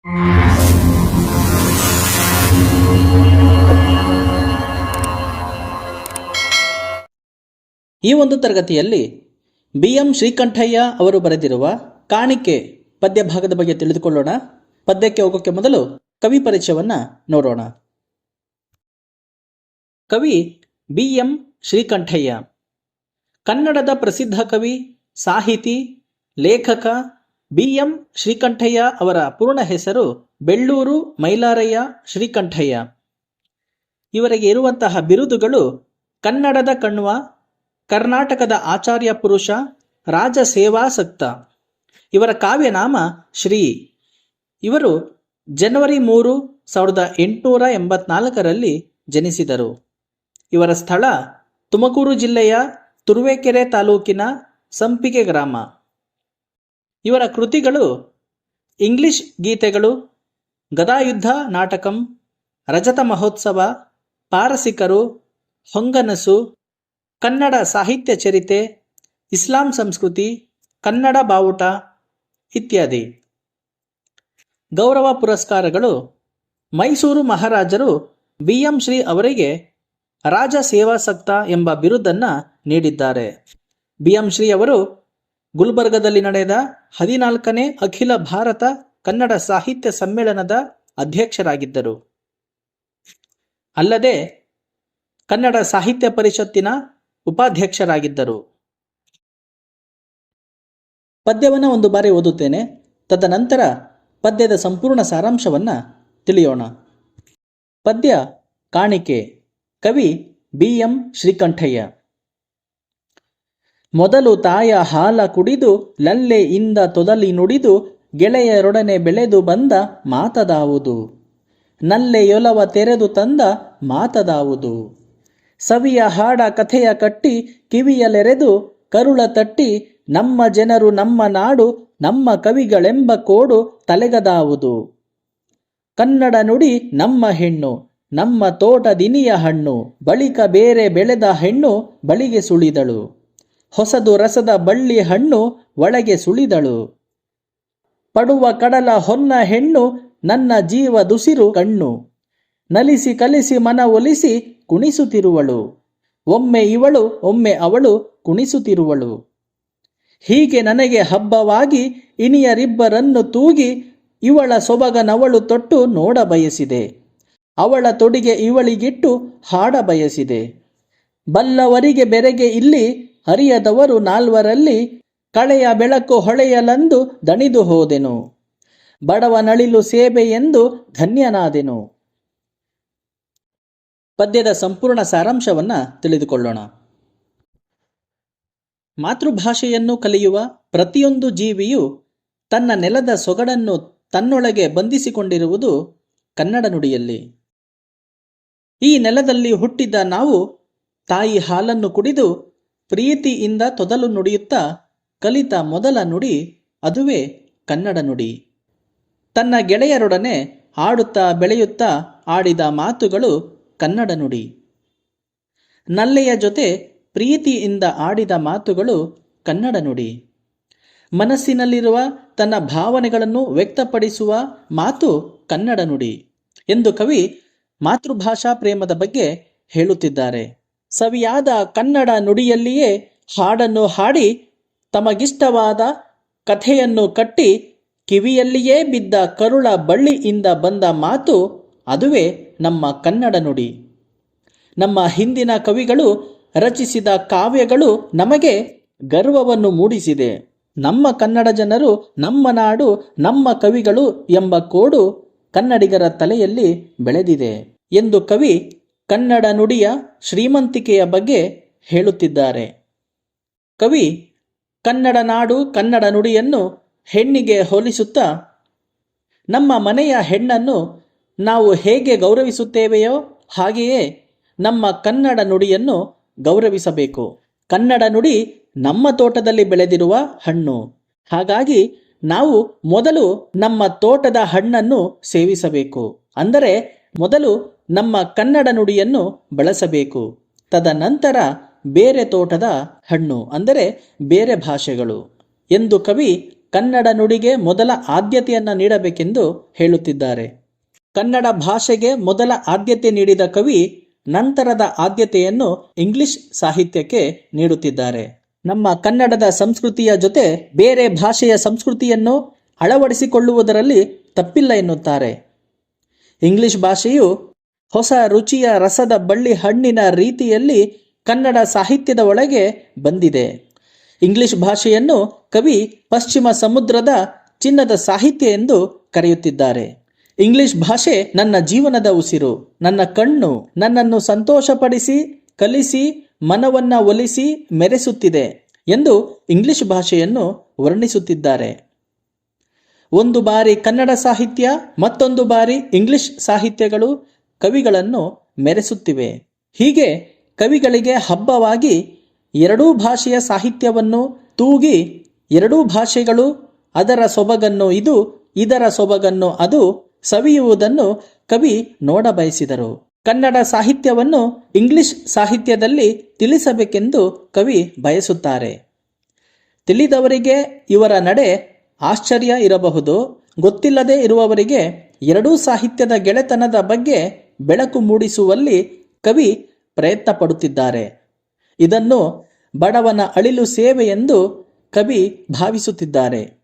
ಈ ಒಂದು ತರಗತಿಯಲ್ಲಿ BM ಶ್ರೀಕಂಠಯ್ಯ ಅವರು ಬರೆದಿರುವ ಕಾಣಿಕೆ ಪದ್ಯ ಭಾಗದ ಬಗ್ಗೆ ತಿಳಿದುಕೊಳ್ಳೋಣ. ಪದ್ಯಕ್ಕೆ ಹೋಗೋಕೆ ಮೊದಲು ಕವಿ ಪರಿಚಯವನ್ನ ನೋಡೋಣ. ಕವಿ BM ಶ್ರೀಕಂಠಯ್ಯ ಕನ್ನಡದ ಪ್ರಸಿದ್ಧ ಕವಿ, ಸಾಹಿತಿ, ಲೇಖಕ. BM ಶ್ರೀಕಂಠಯ್ಯ ಅವರ ಪೂರ್ಣ ಹೆಸರು ಬೆಳ್ಳೂರು ಮೈಲಾರಯ್ಯ ಶ್ರೀಕಂಠಯ್ಯ. ಇವರಿಗೆ ಇರುವಂತಹ ಬಿರುದುಗಳು ಕನ್ನಡದ ಕಣ್ವ, ಕರ್ನಾಟಕದ ಆಚಾರ್ಯ ಪುರುಷ, ರಾಜ ಸೇವಾಸಕ್ತ. ಇವರ ಕಾವ್ಯನಾಮ ಶ್ರೀ. ಇವರು ಜನವರಿ 3, 1884ರಲ್ಲಿ ಜನಿಸಿದರು. ಇವರ ಸ್ಥಳ ತುಮಕೂರು ಜಿಲ್ಲೆಯ ತುರುವೇಕೆರೆ ತಾಲೂಕಿನ ಸಂಪಿಗೆ ಗ್ರಾಮ. ಇವರ ಕೃತಿಗಳು ಇಂಗ್ಲಿಷ್ ಗೀತೆಗಳು, ಗದಾಯುದ್ಧ ನಾಟಕಂ, ರಜತ ಮಹೋತ್ಸವ, ಪಾರಸಿಕರು, ಹೊಂಗನಸು, ಕನ್ನಡ ಸಾಹಿತ್ಯ ಚರಿತೆ, ಇಸ್ಲಾಂ ಸಂಸ್ಕೃತಿ, ಕನ್ನಡ ಬಾವುಟ ಇತ್ಯಾದಿ. ಗೌರವ ಪುರಸ್ಕಾರಗಳು. ಮೈಸೂರು ಮಹಾರಾಜರು BM ಶ್ರೀ ಅವರಿಗೆ ರಾಜ ಸೇವಾಸಕ್ತ ಎಂಬ ಬಿರುದನ್ನು ನೀಡಿದ್ದಾರೆ. BM ಶ್ರೀ ಅವರು ಗುಲ್ಬರ್ಗದಲ್ಲಿ ನಡೆದ 14ನೇ ಅಖಿಲ ಭಾರತ ಕನ್ನಡ ಸಾಹಿತ್ಯ ಸಮ್ಮೇಳನದ ಅಧ್ಯಕ್ಷರಾಗಿದ್ದರು. ಅಲ್ಲದೆ ಕನ್ನಡ ಸಾಹಿತ್ಯ ಪರಿಷತ್ತಿನ ಉಪಾಧ್ಯಕ್ಷರಾಗಿದ್ದರು. ಪದ್ಯವನ್ನು ಒಂದು ಬಾರಿ ಓದುತ್ತೇನೆ, ತದನಂತರ ಪದ್ಯದ ಸಂಪೂರ್ಣ ಸಾರಾಂಶವನ್ನು ತಿಳಿಯೋಣ. ಪದ್ಯ ಕಾಣಿಕೆ. ಕವಿ BM ಶ್ರೀಕಂಠಯ್ಯ. ಮೊದಲು ತಾಯ ಹಾಲ ಕುಡಿದು ಲಲ್ಲೆಯಿಂದ ತೊದಲಿ ನುಡಿದು ಗೆಳೆಯರೊಡನೆ ಬೆಳೆದು ಬಂದ ಮಾತದಾವುದು, ನಲ್ಲೆಯೊಲವ ತೆರೆದು ತಂದ ಮಾತದಾವುದು. ಸವಿಯ ಹಾಡ ಕಥೆಯ ಕಟ್ಟಿ ಕಿವಿಯಲೆರೆದು ಕರುಳ ತಟ್ಟಿ ನಮ್ಮ ಜನರು ನಮ್ಮ ನಾಡು ನಮ್ಮ ಕವಿಗಳೆಂಬ ಕೋಡು ತಲೆಗದಾವುದು. ಕನ್ನಡ ನುಡಿ ನಮ್ಮ ಹೆಣ್ಣು ನಮ್ಮ ತೋಟದಿನಿಯ ಹಣ್ಣು, ಬಳಿಕ ಬೇರೆ ಬೆಳೆದ ಹೆಣ್ಣು ಬಳಿಗೆ ಸುಳಿದಳು. ಹೊಸದು ರಸದ ಬಳ್ಳಿ ಹಣ್ಣು ಒಳಗೆ ಸುಳಿದಳು. ಪಡುವ ಕಡಲ ಹೊನ್ನ ಹೆಣ್ಣು ನನ್ನ ಜೀವ ದುಸಿರು ಕಣ್ಣು, ನಲಿಸಿ ಕಲಿಸಿ ಮನ ಒಲಿಸಿ ಕುಣಿಸುತ್ತಿರುವಳು. ಒಮ್ಮೆ ಇವಳು ಒಮ್ಮೆ ಅವಳು ಕುಣಿಸುತ್ತಿರುವಳು. ಹೀಗೆ ನನಗೆ ಹಬ್ಬವಾಗಿ ಇನಿಯರಿಬ್ಬರನ್ನು ತೂಗಿ ಇವಳ ಸೊಬಗನವಳು ತೊಟ್ಟು ನೋಡ ಬಯಸಿದೆ. ಅವಳ ತೊಡಿಗೆ ಇವಳಿಗಿಟ್ಟು ಹಾಡ ಬಯಸಿದೆ. ಬಲ್ಲವರಿಗೆ ಬೆರೆಗೆ ಇಲ್ಲಿ ಹರಿಯದವರು ನಾಲ್ವರಲ್ಲಿ, ಕಳೆಯ ಬೆಳಕು ಹೊಳೆಯಲೆಂದು ದಣಿದು ಹೋದೆನು. ಬಡವ ನಳಿಲು ಸೇಬೆ ಎಂದು ಧನ್ಯನಾದೆನು. ಪದ್ಯದ ಸಂಪೂರ್ಣ ಸಾರಾಂಶವನ್ನ ತಿಳಿದುಕೊಳ್ಳೋಣ. ಮಾತೃಭಾಷೆಯನ್ನು ಕಲಿಯುವ ಪ್ರತಿಯೊಂದು ಜೀವಿಯು ತನ್ನ ನೆಲದ ಸೊಗಡನ್ನು ತನ್ನೊಳಗೆ ಬಂಧಿಸಿಕೊಂಡಿರುವುದು ಕನ್ನಡ ನುಡಿಯಲ್ಲಿ. ಈ ನೆಲದಲ್ಲಿ ಹುಟ್ಟಿದ ನಾವು ತಾಯಿ ಹಾಲನ್ನು ಕುಡಿದು ಪ್ರೀತಿಯಿಂದ ತೊದಲು ನುಡಿಯುತ್ತಾ ಕಲಿತ ಮೊದಲ ನುಡಿ ಅದುವೇ ಕನ್ನಡ ನುಡಿ. ತನ್ನ ಗೆಳೆಯರೊಡನೆ ಆಡುತ್ತಾ ಬೆಳೆಯುತ್ತಾ ಆಡಿದ ಮಾತುಗಳು ಕನ್ನಡ ನುಡಿ. ನಲ್ಲೆಯ ಜೊತೆ ಪ್ರೀತಿಯಿಂದ ಆಡಿದ ಮಾತುಗಳು ಕನ್ನಡ ನುಡಿ. ಮನಸ್ಸಿನಲ್ಲಿರುವ ತನ್ನ ಭಾವನೆಗಳನ್ನು ವ್ಯಕ್ತಪಡಿಸುವ ಮಾತು ಕನ್ನಡ ನುಡಿ ಎಂದು ಕವಿ ಮಾತೃಭಾಷಾ ಪ್ರೇಮದ ಬಗ್ಗೆ ಹೇಳುತ್ತಿದ್ದಾರೆ. ಸವಿಯಾದ ಕನ್ನಡ ನುಡಿಯಲ್ಲಿಯೇ ಹಾಡನ್ನು ಹಾಡಿ ತಮಗಿಷ್ಟವಾದ ಕಥೆಯನ್ನು ಕಟ್ಟಿ ಕಿವಿಯಲ್ಲಿಯೇ ಬಿದ್ದ ಕರುಳ ಬಳ್ಳಿಯಿಂದ ಬಂದ ಮಾತು ಅದುವೇ ನಮ್ಮ ಕನ್ನಡ ನುಡಿ. ನಮ್ಮ ಹಿಂದಿನ ಕವಿಗಳು ರಚಿಸಿದ ಕಾವ್ಯಗಳು ನಮಗೆ ಗರ್ವವನ್ನು ಮೂಡಿಸಿದೆ. ನಮ್ಮ ಕನ್ನಡ ಜನರು, ನಮ್ಮ ನಾಡು, ನಮ್ಮ ಕವಿಗಳು ಎಂಬ ಕೋಡು ಕನ್ನಡಿಗರ ತಲೆಯಲ್ಲಿ ಬೆಳೆದಿದೆ ಎಂದು ಕವಿ ಕನ್ನಡ ನುಡಿಯ ಶ್ರೀಮಂತಿಕೆಯ ಬಗ್ಗೆ ಹೇಳುತ್ತಿದ್ದಾರೆ. ಕವಿ ಕನ್ನಡ ನಾಡು ಕನ್ನಡ ನುಡಿಯನ್ನು ಹೆಣ್ಣಿಗೆ ಹೋಲಿಸುತ್ತಾ, ನಮ್ಮ ಮನೆಯ ಹೆಣ್ಣನ್ನು ನಾವು ಹೇಗೆ ಗೌರವಿಸುತ್ತೇವೆಯೋ ಹಾಗೆಯೇ ನಮ್ಮ ಕನ್ನಡ ನುಡಿಯನ್ನು ಗೌರವಿಸಬೇಕು. ಕನ್ನಡ ನುಡಿ ನಮ್ಮ ತೋಟದಲ್ಲಿ ಬೆಳೆದಿರುವ ಹಣ್ಣು. ಹಾಗಾಗಿ ನಾವು ಮೊದಲು ನಮ್ಮ ತೋಟದ ಹಣ್ಣನ್ನು ಸೇವಿಸಬೇಕು. ಅಂದರೆ ಮೊದಲು ನಮ್ಮ ಕನ್ನಡ ನುಡಿಯನ್ನು ಬಳಸಬೇಕು. ತದನಂತರ ಬೇರೆ ತೋಟದ ಹಣ್ಣು ಅಂದರೆ ಬೇರೆ ಭಾಷೆಗಳು ಎಂದು ಕವಿ ಕನ್ನಡ ನುಡಿಗೆ ಮೊದಲ ಆದ್ಯತೆಯನ್ನು ನೀಡಬೇಕೆಂದು ಹೇಳುತ್ತಿದ್ದಾರೆ. ಕನ್ನಡ ಭಾಷೆಗೆ ಮೊದಲ ಆದ್ಯತೆ ನೀಡಿದ ಕವಿ ನಂತರದ ಆದ್ಯತೆಯನ್ನು ಇಂಗ್ಲಿಷ್ ಸಾಹಿತ್ಯಕ್ಕೆ ನೀಡುತ್ತಿದ್ದಾರೆ. ನಮ್ಮ ಕನ್ನಡದ ಸಂಸ್ಕೃತಿಯ ಜೊತೆ ಬೇರೆ ಭಾಷೆಯ ಸಂಸ್ಕೃತಿಯನ್ನು ಅಳವಡಿಸಿಕೊಳ್ಳುವುದರಲ್ಲಿ ತಪ್ಪಿಲ್ಲ ಎನ್ನುತ್ತಾರೆ. ಇಂಗ್ಲಿಷ್ ಭಾಷೆಯು ಹೊಸ ರುಚಿಯ ರಸದ ಬಳ್ಳಿ ಹಣ್ಣಿನ ರೀತಿಯಲ್ಲಿ ಕನ್ನಡ ಸಾಹಿತ್ಯದ ಒಳಗೆ ಬಂದಿದೆ. ಇಂಗ್ಲಿಷ್ ಭಾಷೆಯನ್ನು ಕವಿ ಪಶ್ಚಿಮ ಸಮುದ್ರದ ಚಿನ್ನದ ಸಾಹಿತ್ಯ ಎಂದು ಕರೆಯುತ್ತಿದ್ದಾರೆ. ಇಂಗ್ಲಿಷ್ ಭಾಷೆ ನನ್ನ ಜೀವನದ ಉಸಿರು, ನನ್ನ ಕಣ್ಣು, ನನ್ನನ್ನು ಸಂತೋಷಪಡಿಸಿ ಕಲಿಸಿ ಮನವನ್ನ ಒಲಿಸಿ ಮೆರೆಸುತ್ತಿದೆ ಎಂದು ಇಂಗ್ಲಿಷ್ ಭಾಷೆಯನ್ನು ವರ್ಣಿಸುತ್ತಿದ್ದಾರೆ. ಒಂದು ಬಾರಿ ಕನ್ನಡ ಸಾಹಿತ್ಯ, ಮತ್ತೊಂದು ಬಾರಿ ಇಂಗ್ಲಿಷ್ ಸಾಹಿತ್ಯಗಳು ಕವಿಗಳನ್ನು ಮೆರೆಸುತ್ತಿವೆ. ಹೀಗೆ ಕವಿಗಳಿಗೆ ಹಬ್ಬವಾಗಿ ಎರಡೂ ಭಾಷೆಯ ಸಾಹಿತ್ಯವನ್ನು ತೂಗಿ ಎರಡೂ ಭಾಷೆಗಳು ಅದರ ಸೊಬಗನ್ನು ಇದು, ಇದರ ಸೊಬಗನ್ನು ಅದು ಸವಿಯುವುದನ್ನು ಕವಿ ನೋಡಬಯಸಿದರು. ಕನ್ನಡ ಸಾಹಿತ್ಯವನ್ನು ಇಂಗ್ಲಿಷ್ ಸಾಹಿತ್ಯದಲ್ಲಿ ತಿಳಿಸಬೇಕೆಂದು ಕವಿ ಬಯಸುತ್ತಾರೆ. ತಿಳಿದವರಿಗೆ ಇವರ ನಡೆ ಆಶ್ಚರ್ಯ ಇರಬಹುದು. ಗೊತ್ತಿಲ್ಲದೆ ಇರುವವರಿಗೆ ಎರಡೂ ಸಾಹಿತ್ಯದ ಗೆಳೆತನದ ಬಗ್ಗೆ ಬೆಳಕು ಮೂಡಿಸುವಲ್ಲಿ ಕವಿ ಪ್ರಯತ್ನ ಪಡುತ್ತಿದ್ದಾರೆ. ಇದನ್ನು ಬಡವನ ಅಳಿಲು ಸೇವೆ ಎಂದು ಕವಿ ಭಾವಿಸುತ್ತಿದ್ದಾರೆ.